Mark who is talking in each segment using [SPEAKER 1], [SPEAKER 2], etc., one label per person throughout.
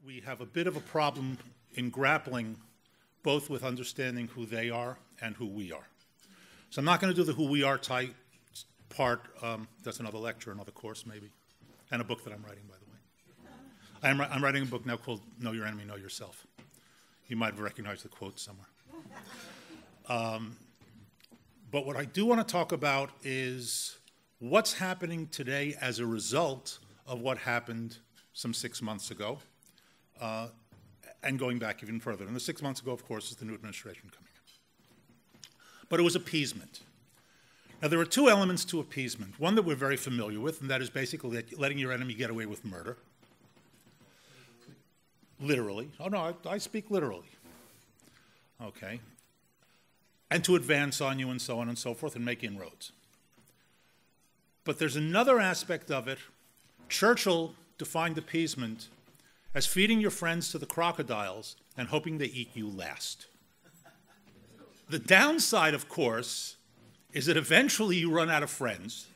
[SPEAKER 1] we have a bit of a problem in grappling both with understanding who they are and who we are. So I'm not going to do the who we are type part. That's another lecture, another course maybe, and a book that I'm writing, by the way. I'm writing a book now called Know Your Enemy, Know Yourself. You might have recognized the quote somewhere. But what I do want to talk about is what's happening today as a result of what happened some 6 months ago, and going back even further. And the 6 months ago, of course, is the new administration coming in. But it was appeasement. Now, there are two elements to appeasement. One that we're very familiar with, and that is basically letting your enemy get away with murder. Literally. Oh, no, I speak literally. Okay. And to advance on you and so on and so forth and make inroads. But there's another aspect of it. Churchill defined appeasement as feeding your friends to the crocodiles and hoping they eat you last. The downside, of course, is that eventually you run out of friends.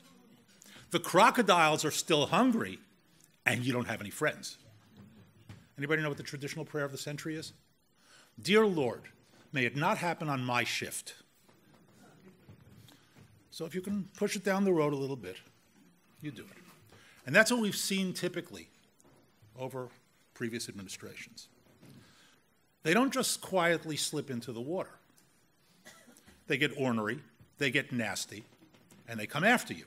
[SPEAKER 1] The crocodiles are still hungry, and you don't have any friends. Anybody know what the traditional prayer of the century is? Dear Lord, may it not happen on my shift. So if you can push it down the road a little bit, you do it. And that's what we've seen typically over previous administrations. They don't just quietly slip into the water. They get ornery, they get nasty, and they come after you.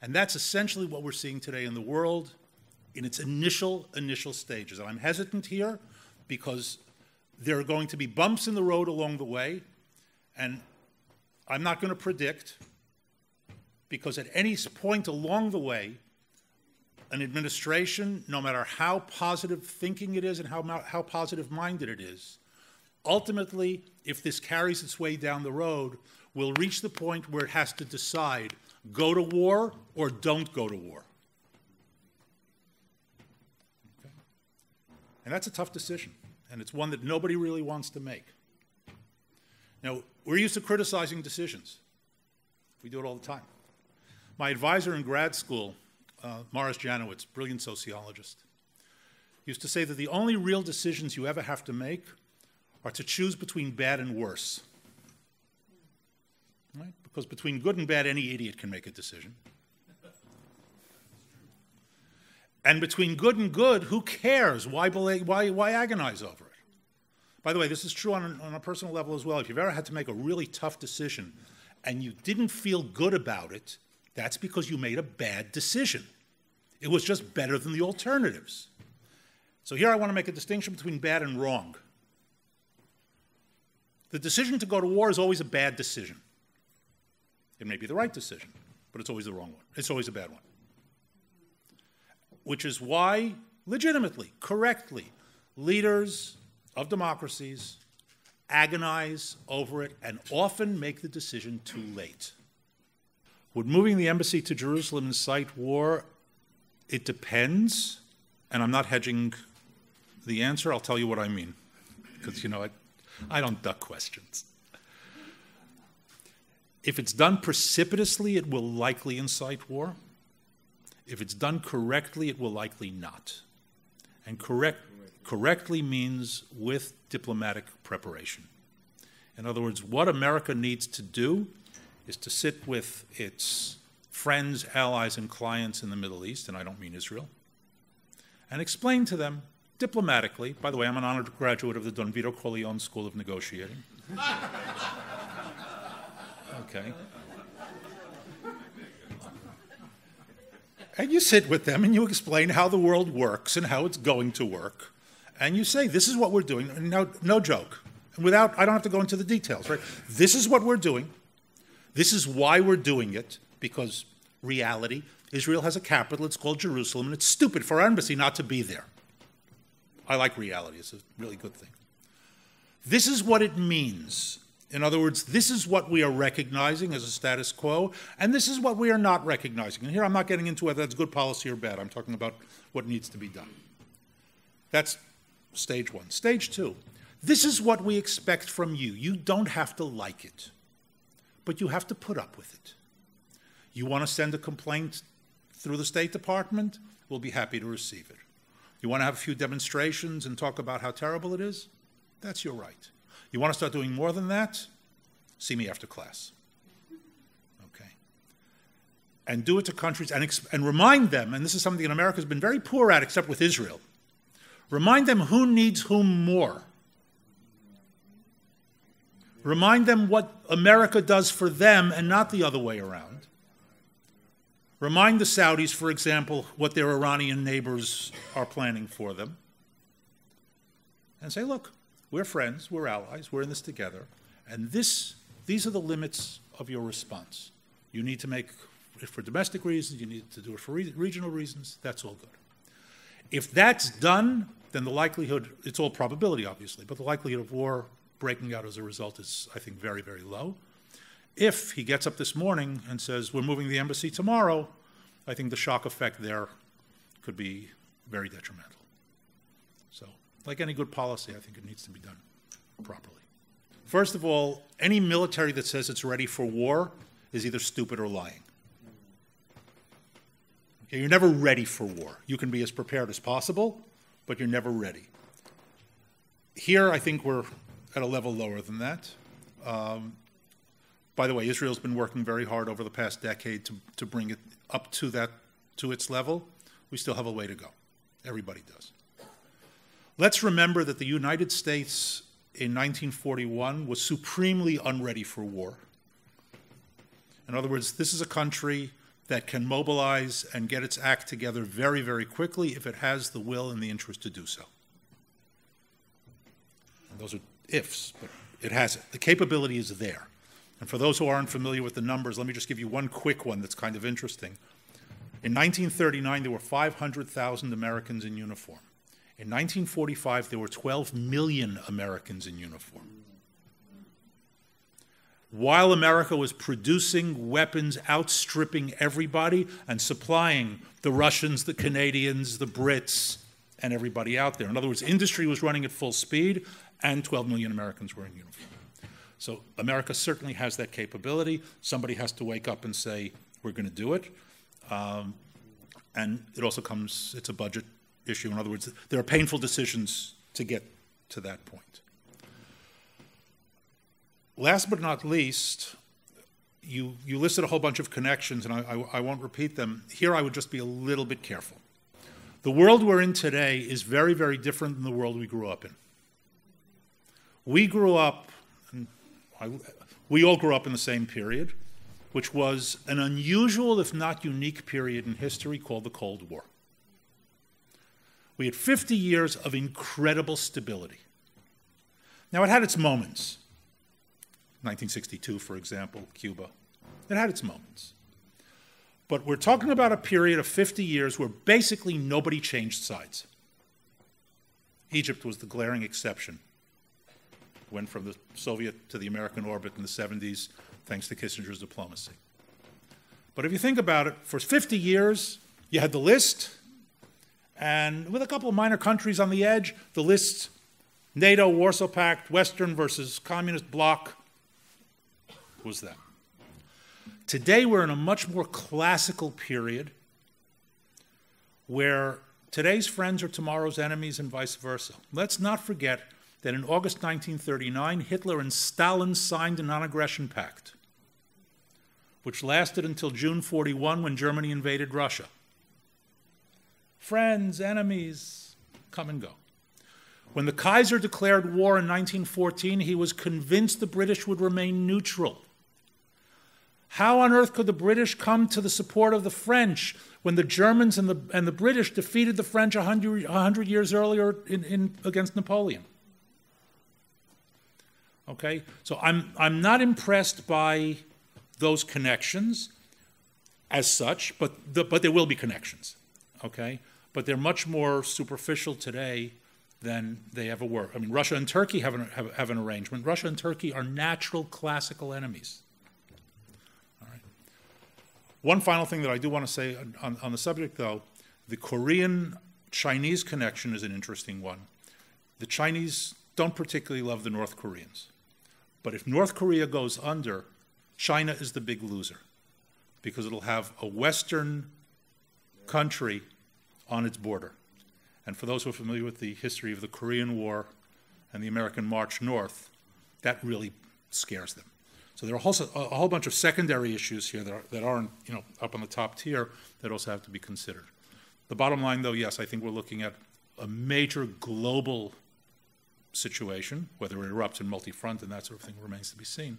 [SPEAKER 1] And that's essentially what we're seeing today in the world in its initial stages. And I'm hesitant here because there are going to be bumps in the road along the way, and I'm not going to predict, because at any point along the way, an administration, no matter how positive thinking it is and how positive-minded it is, ultimately, if this carries its way down the road, will reach the point where it has to decide, go to war or don't go to war. Okay? And that's a tough decision, and it's one that nobody really wants to make. Now, we're used to criticizing decisions. We do it all the time. My advisor in grad school, Morris Janowitz, brilliant sociologist, used to say that the only real decisions you ever have to make are to choose between bad and worse. Right? Because between good and bad, any idiot can make a decision. And between good and good, who cares? Why agonize over it? By the way, this is true on a personal level as well. If you've ever had to make a really tough decision and you didn't feel good about it, that's because you made a bad decision. It was just better than the alternatives. So here I want to make a distinction between bad and wrong. The decision to go to war is always a bad decision. It may be the right decision, but it's always the wrong one. It's always a bad one. Which is why, legitimately, correctly, leaders of democracies agonize over it and often make the decision too late. Would moving the embassy to Jerusalem incite war? It depends, and I'm not hedging the answer. I'll tell you what I mean, because, I don't duck questions. If it's done precipitously, it will likely incite war. If it's done correctly, it will likely not. And correctly means with diplomatic preparation. In other words, what America needs to do is to sit with its friends, allies, and clients in the Middle East, and I don't mean Israel, and explain to them diplomatically. By the way, I'm an honored graduate of the Don Vito Corleone School of Negotiating. Okay. And you sit with them and you explain how the world works and how it's going to work. And you say, this is what we're doing. No joke. And I don't have to go into the details, right? This is what we're doing. This is why we're doing it, because reality, Israel has a capital, it's called Jerusalem, and it's stupid for our embassy not to be there. I like reality, it's a really good thing. This is what it means. In other words, this is what we are recognizing as a status quo, and this is what we are not recognizing. And here I'm not getting into whether that's good policy or bad. I'm talking about what needs to be done. That's stage one. Stage two, this is what we expect from you. You don't have to like it, but you have to put up with it. You want to send a complaint through the State Department? We'll be happy to receive it. You want to have a few demonstrations and talk about how terrible it is? That's your right. You want to start doing more than that? See me after class. Okay? And do it to countries and remind them, and this is something that America has been very poor at except with Israel, remind them who needs whom more. Remind them what America does for them and not the other way around. Remind the Saudis, for example, what their Iranian neighbors are planning for them. And say, look, we're friends, we're allies, we're in this together, and these are the limits of your response. You need to make it for domestic reasons, you need to do it for regional reasons, that's all good. If that's done, then the likelihood, it's all probability obviously, but the likelihood of war breaking out as a result is, I think, very, very low. If he gets up this morning and says, we're moving the embassy tomorrow, I think the shock effect there could be very detrimental. So, like any good policy, I think it needs to be done properly. First of all, any military that says it's ready for war is either stupid or lying. Okay, you're never ready for war. You can be as prepared as possible, but you're never ready. Here, I think we're at a level lower than that. By the way, Israel's been working very hard over the past decade to bring it up to its level. We still have a way to go. Everybody does. Let's remember that the United States in 1941 was supremely unready for war. In other words, this is a country that can mobilize and get its act together very, very quickly if it has the will and the interest to do so. And those are ifs, but it has it. The capability is there. And for those who aren't familiar with the numbers, let me just give you one quick one that's kind of interesting. In 1939, there were 500,000 Americans in uniform. In 1945, there were 12 million Americans in uniform. While America was producing weapons outstripping everybody and supplying the Russians, the Canadians, the Brits, and everybody out there. In other words, industry was running at full speed, and 12 million Americans were in uniform. So America certainly has that capability. Somebody has to wake up and say, we're going to do it. And it also comes, it's a budget issue. In other words, there are painful decisions to get to that point. Last but not least, you listed a whole bunch of connections, and I won't repeat them. Here I would just be a little bit careful. The world we're in today is very, very different than the world we grew up in. We grew up, we all grew up in the same period, which was an unusual, if not unique, period in history called the Cold War. We had 50 years of incredible stability. Now, it had its moments. 1962, for example, Cuba. It had its moments. But we're talking about a period of 50 years where basically nobody changed sides. Egypt was the glaring exception. Went from the Soviet to the American orbit in the 70s, thanks to Kissinger's diplomacy. But if you think about it, for 50 years, you had the list, and with a couple of minor countries on the edge, the list, NATO, Warsaw Pact, Western versus Communist bloc, was that. Today, we're in a much more classical period where today's friends are tomorrow's enemies and vice versa. Let's not forget that in August 1939, Hitler and Stalin signed a non-aggression pact, which lasted until June 41 when Germany invaded Russia. Friends, enemies, come and go. When the Kaiser declared war in 1914, he was convinced the British would remain neutral. How on earth could the British come to the support of the French when the Germans and the British defeated the French 100 years earlier against Napoleon? Okay, so I'm not impressed by those connections as such, but there will be connections, okay? But they're much more superficial today than they ever were. I mean, Russia and Turkey have an arrangement. Russia and Turkey are natural classical enemies. All right. One final thing that I do want to say on the subject, though, the Korean-Chinese connection is an interesting one. The Chinese don't particularly love the North Koreans. But if North Korea goes under, China is the big loser because it'll have a Western country on its border. And for those who are familiar with the history of the Korean War and the American March North, that really scares them. So there are also a whole bunch of secondary issues here that aren't, up on the top tier that also have to be considered. The bottom line, though, yes, I think we're looking at a major global situation. Whether it erupts in multi-front and that sort of thing remains to be seen.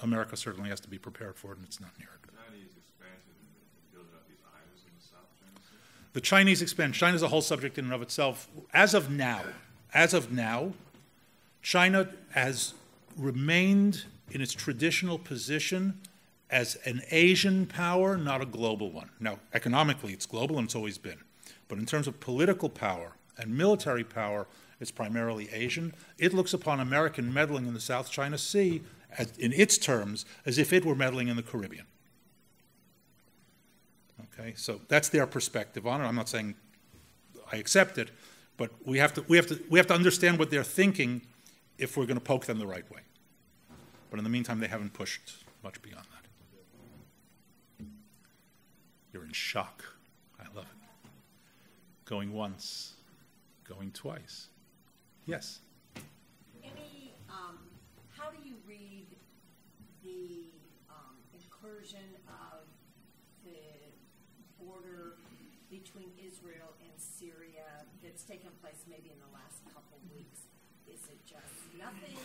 [SPEAKER 1] America certainly has to be prepared for it, and it's not near it.
[SPEAKER 2] Chinese expansion and building up these islands in the South China Sea?
[SPEAKER 1] The Chinese expansion, China's a whole subject in and of itself. As of now, China has remained in its traditional position as an Asian power, not a global one. Now, economically, it's global, and it's always been. But in terms of political power and military power, it's primarily Asian. It looks upon American meddling in the South China Sea, in its terms, as if it were meddling in the Caribbean. Okay, so that's their perspective on it. I'm not saying I accept it, but we have to understand what they're thinking if we're going to poke them the right way. But in the meantime, they haven't pushed much beyond that. You're in shock. I love it. Going once, going twice. Yes?
[SPEAKER 3] How do you read the incursion of the border between Israel and Syria that's taken place maybe in the last couple of weeks? Is it just nothing?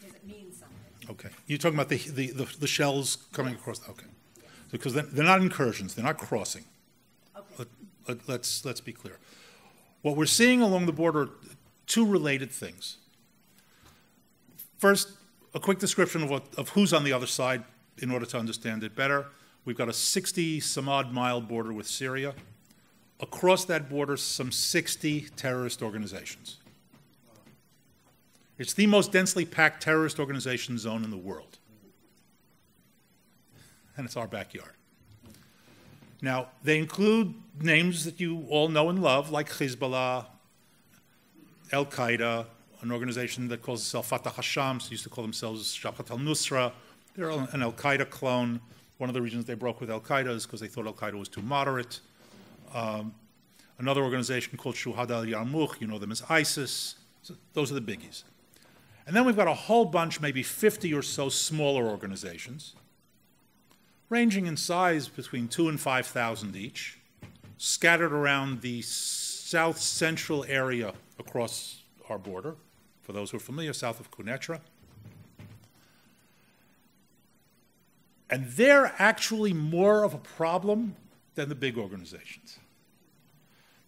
[SPEAKER 3] Does it mean something?
[SPEAKER 1] Okay. You're talking about the shells coming across? Okay.
[SPEAKER 3] Yes.
[SPEAKER 1] Because they're not incursions. They're not crossing.
[SPEAKER 3] Okay.
[SPEAKER 1] Let's be clear. What we're seeing along the border, two related things. First, a quick description of who's on the other side in order to understand it better. We've got a 60-some-odd-mile border with Syria. Across that border, some 60 terrorist organizations. It's the most densely packed terrorist organization zone in the world. And it's our backyard. Now, they include names that you all know and love, like Hezbollah, Al-Qaeda, an organization that calls itself Fatah Hasham, used to call themselves Jabhat al-Nusra. They're an Al-Qaeda clone. One of the reasons they broke with Al-Qaeda is because they thought Al-Qaeda was too moderate. Another organization called Shuhada al-Yarmouk, you know them as ISIS. So those are the biggies. And then we've got a whole bunch, maybe 50 or so smaller organizations, ranging in size between 2,000 and 5,000 each, scattered around the south-central area across our border, for those who are familiar, south of Quneitra. And they're actually more of a problem than the big organizations.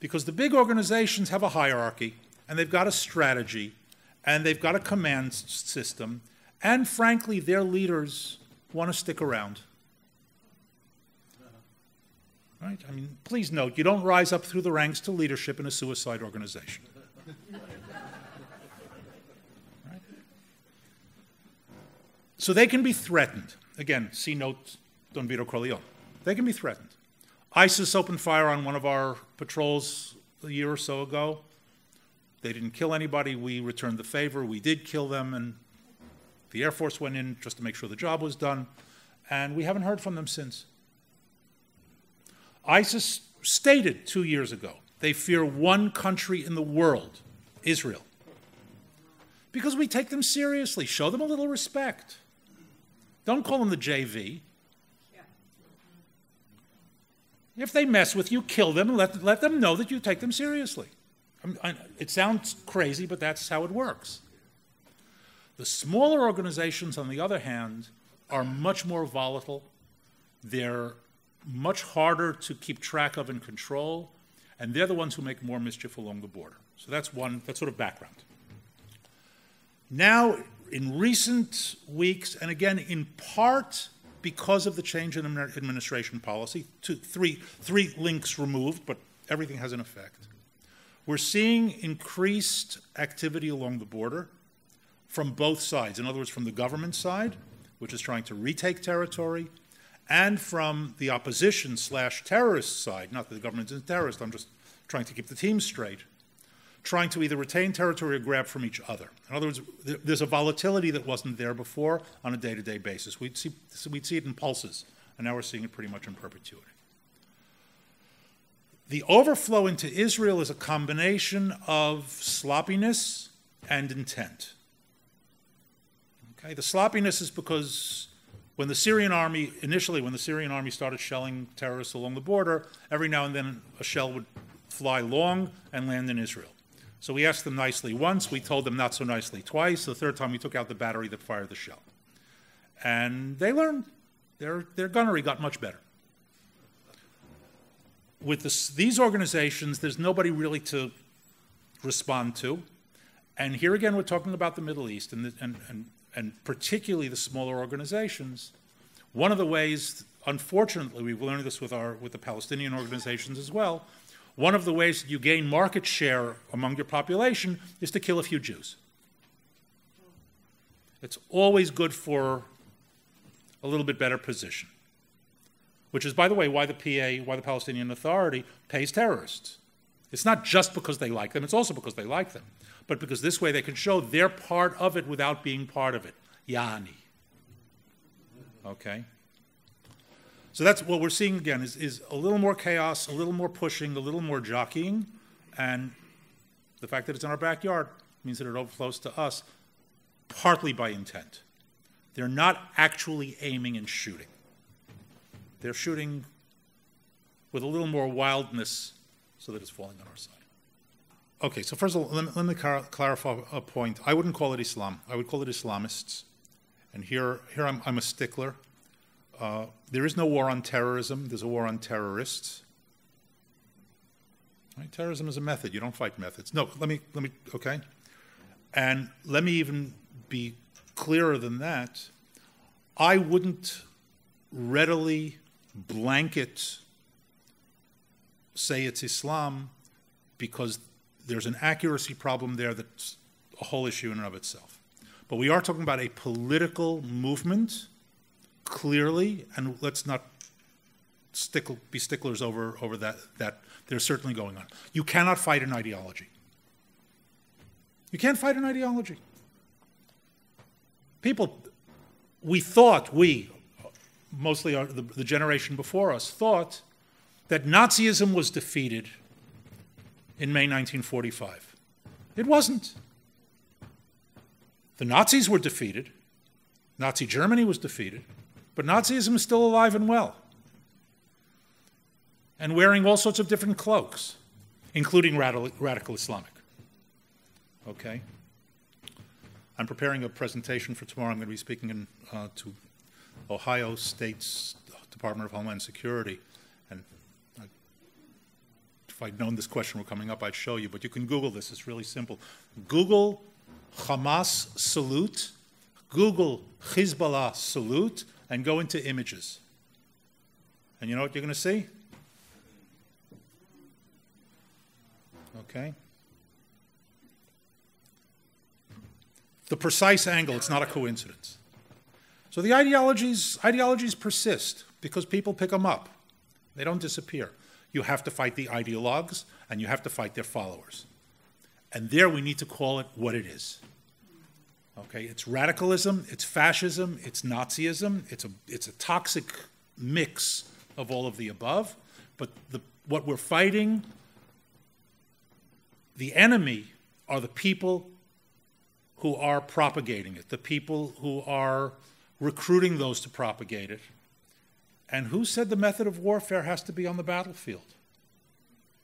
[SPEAKER 1] Because the big organizations have a hierarchy, and they've got a strategy, and they've got a command system, and frankly, their leaders want to stick around. Right? I mean, please note, you don't rise up through the ranks to leadership in a suicide organization. Right? So they can be threatened. Again, see note Don Vito Corleone. They can be threatened. ISIS opened fire on one of our patrols a year or so ago. They didn't kill anybody. We returned the favor. We did kill them, and the Air Force went in just to make sure the job was done, and we haven't heard from them since. ISIS stated 2 years ago they fear one country in the world, Israel, because we take them seriously. Show them a little respect. Don't call them the JV.
[SPEAKER 3] Yeah.
[SPEAKER 1] If they mess with you, kill them and let them know that you take them seriously. It sounds crazy, but that's how it works. The smaller organizations, on the other hand, are much more volatile. They're much harder to keep track of and control, and they're the ones who make more mischief along the border. So that's sort of background. Now, in recent weeks, and again, in part because of the change in administration policy, three links removed, but everything has an effect. We're seeing increased activity along the border from both sides. In other words, from the government side, which is trying to retake territory, and from the opposition/terrorist side. Not that the government isn't terrorist, I'm just trying to keep the team straight, trying to either retain territory or grab from each other. In other words, there's a volatility that wasn't there before on a day-to-day basis. We'd see it in pulses, and now we're seeing it pretty much in perpetuity. The overflow into Israel is a combination of sloppiness and intent. Okay? The sloppiness is because when the Syrian army, initially when the Syrian army started shelling terrorists along the border, every now and then a shell would fly long and land in Israel. So we asked them nicely once, we told them not so nicely twice, the third time we took out the battery that fired the shell. And they learned. Their gunnery got much better. With these organizations, there's nobody really to respond to. And here again, we're talking about the Middle East and particularly the smaller organizations. One of the ways, unfortunately, we've learned this with the Palestinian organizations as well, one of the ways that you gain market share among your population is to kill a few Jews. It's always good for a little bit better position, which is, by the way, why the Palestinian Authority pays terrorists. It's not just because they like them, it's also because they like them, but because this way they can show they're part of it without being part of it. Yani. Okay? So that's what we're seeing again, is a little more chaos, a little more pushing, a little more jockeying, and the fact that it's in our backyard means that it overflows to us partly by intent. They're not actually aiming and shooting. They're shooting with a little more wildness so that it's falling on our side. Okay, so first of all, let me clarify a point. I wouldn't call it Islam. I would call it Islamists. And here I'm a stickler. There is no war on terrorism. There's a war on terrorists. Right? Terrorism is a method. You don't fight methods. No, let me, okay? And let me even be clearer than that. I wouldn't readily blanket say it's Islam because there's an accuracy problem there that's a whole issue in and of itself. But we are talking about a political movement, clearly, and let's not be sticklers over that they're certainly going on. You cannot fight an ideology. You can't fight an ideology. People, mostly the generation before us, thought that Nazism was defeated in May 1945. It wasn't. The Nazis were defeated. Nazi Germany was defeated. But Nazism is still alive and well. And wearing all sorts of different cloaks, including radical Islamic. Okay? I'm preparing a presentation for tomorrow. I'm going to be speaking to Ohio State's Department of Homeland Security. And if I'd known this question were coming up, I'd show you. But you can Google this. It's really simple. Google Hamas salute, Google Hezbollah salute, and go into images. And you know what you're going to see? Okay? The precise angle, it's not a coincidence. So the ideologies persist because people pick them up. They don't disappear. You have to fight the ideologues, and you have to fight their followers. And there we need to call it what it is. Okay, it's radicalism, it's fascism, it's Nazism, it's a toxic mix of all of the above. But what we're fighting, the enemy are the people who are propagating it, the people who are recruiting those to propagate it. And who said the method of warfare has to be on the battlefield?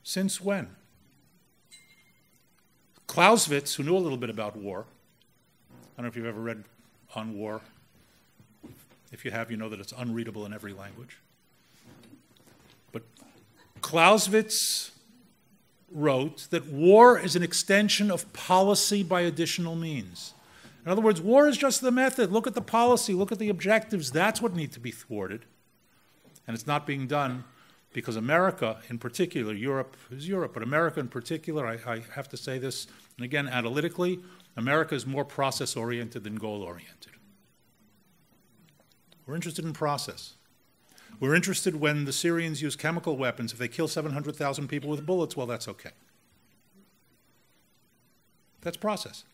[SPEAKER 1] Since when? Clausewitz, who knew a little bit about war, I don't know if you've ever read on war. If you have, you know that it's unreadable in every language. But Clausewitz wrote that war is an extension of policy by additional means. In other words, war is just the method. Look at the policy, look at the objectives. That's what needs to be thwarted. And it's not being done because America in particular, Europe is Europe, but America in particular, I have to say this, and again, analytically, America is more process-oriented than goal-oriented. We're interested in process. We're interested when the Syrians use chemical weapons. If they kill 700,000 people with bullets, well, that's okay. That's process.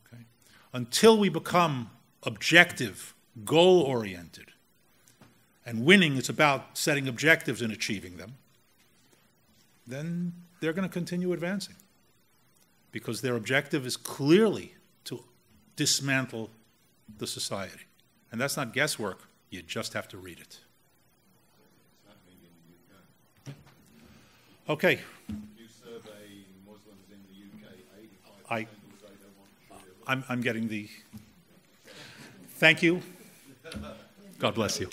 [SPEAKER 1] Okay? Until we become objective, goal-oriented, and winning is about setting objectives and achieving them, then they're going to continue advancing because their objective is clearly to dismantle the society. And that's not guesswork. You just have to read it. Okay.
[SPEAKER 4] You survey Muslims in the UK, 85% will say they want Sharia.
[SPEAKER 1] I'm getting the... Thank you. God bless you.